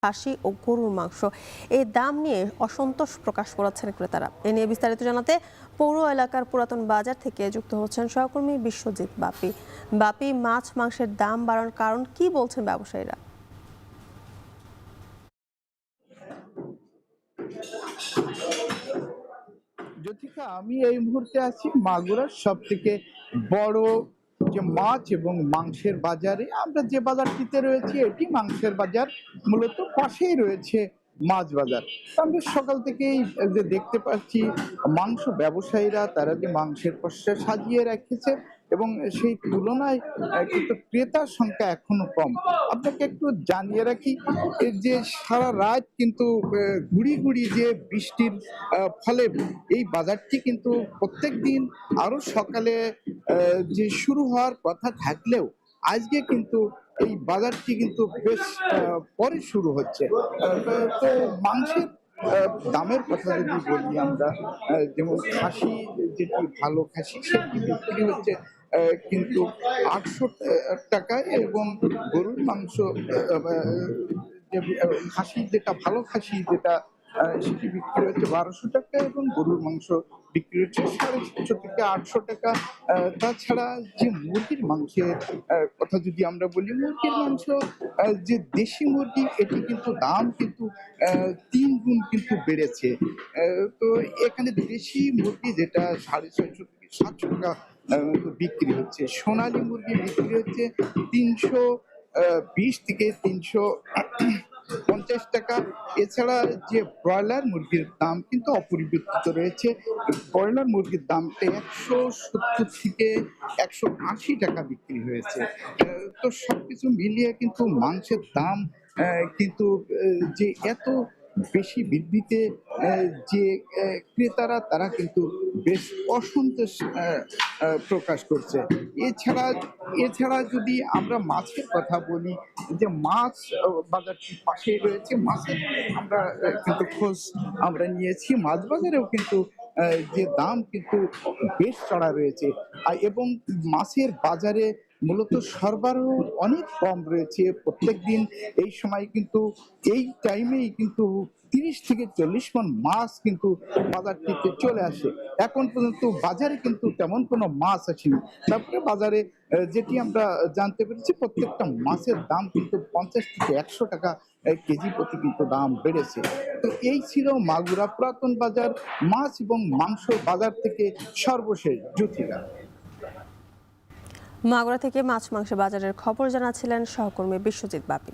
খাসি ও গরুর মাংস এই দাম নিয়ে অসন্তোষ প্রকাশ করেছেন ক্রেতারা। এ নিয়ে বিস্তারিত জানাতে পৌর এলাকার পুরাতন বাজার থেকে যুক্ত হচ্ছেন সহকর্মী বিশ্বজিৎ বাপি। বাপি, মাছ মাংসের দাম বাড়ানোর কারণ কি বলছেন ব্যবসায়ীরা? জ্যোতিকা, আমি এই মুহূর্তে আছি মাগুরার সব থেকে বড় যে মাছ এবং মাংসের বাজারে। আমরা যে বাজারটিতে রয়েছি এটি মাংসের বাজার, মূলত পাশেই রয়েছে মাছ বাজার। আমরা সকাল থেকেই যে দেখতে পাচ্ছি মাংস ব্যবসায়ীরা তারা যে মাংসের পসরা সাজিয়ে রেখেছে এবং সেই তুলনায় কিন্তু ক্রেতার সংখ্যা এখনো কম। আপনাকে একটু জানিয়ে রাখি যে সারা রাত কিন্তু গুড়ি গুড়ি যে বৃষ্টির ফলে এই বাজারটি কিন্তু প্রত্যেক দিন আরো সকালে যে শুরু হওয়ার কথা থাকলেও আজকে কিন্তু এই বাজারটি কিন্তু বেশ পরে শুরু হচ্ছে। তো মাংসের দামের কথা যদি বলি আমরা, যেমন খাসি, যেটি ভালো খাসি সেটি বিক্রি হচ্ছে কিন্তু 800 টাকায়, এবং গরুর মাংস যে খাসি, যেটা ভালো খাসি যেটা সেটি বিক্রি হচ্ছে 1200 টাকা, এবং গরুর মাংস বিক্রি হচ্ছে 650 থেকে 800 টাকা। তাছাড়া যে মুরগির মাংসের কথা যদি আমরা বলি, মুরগির মাংস যে দেশি মুরগি এটি কিন্তু দাম কিন্তু 3 গুণ কিন্তু বেড়েছে। তো এখানে দেশি মুরগি যেটা 650 থেকে 700 টাকা বিক্রি হচ্ছে, সোনালী মুরগি বিক্রি হচ্ছে 320 থেকে 350 টাকা। এছাড়া যে ব্রয়লার মুরগির দাম কিন্তু অপরিবর্তিত রয়েছে। ব্রয়লার মুরগির দামটা 170 থেকে 180 টাকা বিক্রি হয়েছে। তো সবকিছু মিলিয়ে কিন্তু মাংসের দাম কিন্তু যে এত বেশি বৃদ্ধিতে যে ক্রেতারা তারা কিন্তু বেশ অসন্তোষ প্রকাশ করছে। এছাড়া এছাড়া যদি আমরা মাছের কথা বলি, যে মাছ বাজারটির পাশেই রয়েছে, মাছের আমরা কিন্তু খোঁজ আমরা নিয়েছি, মাছ বাজারেও কিন্তু যে দাম কিন্তু বেশ চড়া রয়েছে। এবং মাছের বাজারে মূলত সরবরাহ অনেক কম রয়েছে। প্রত্যেক দিন এই সময় কিন্তু এই টাইমেই কিন্তু 30 থেকে 40 মণ মাছ কিন্তু বাজারটিতে চলে আসে। এখন পর্যন্ত বাজারে কিন্তু তেমন কোনো মাছ আসেনি। তারপরে বাজারে যেটি আমরা জানতে পেরেছি, প্রত্যেকটা মাছের দাম কিন্তু 50 থেকে 100 টাকা কেজি প্রতি কিন্তু দাম বেড়েছে। তো এই ছিল মাগুরা পুরাতন বাজার মাছ এবং মাংস বাজার থেকে সর্বশেষ জ্যোতিকা। মাগুরা থেকে মাছ মাংস বাজারের খবর জানাচ্ছিলেন সহকর্মী বিশ্বজিৎ বাপি।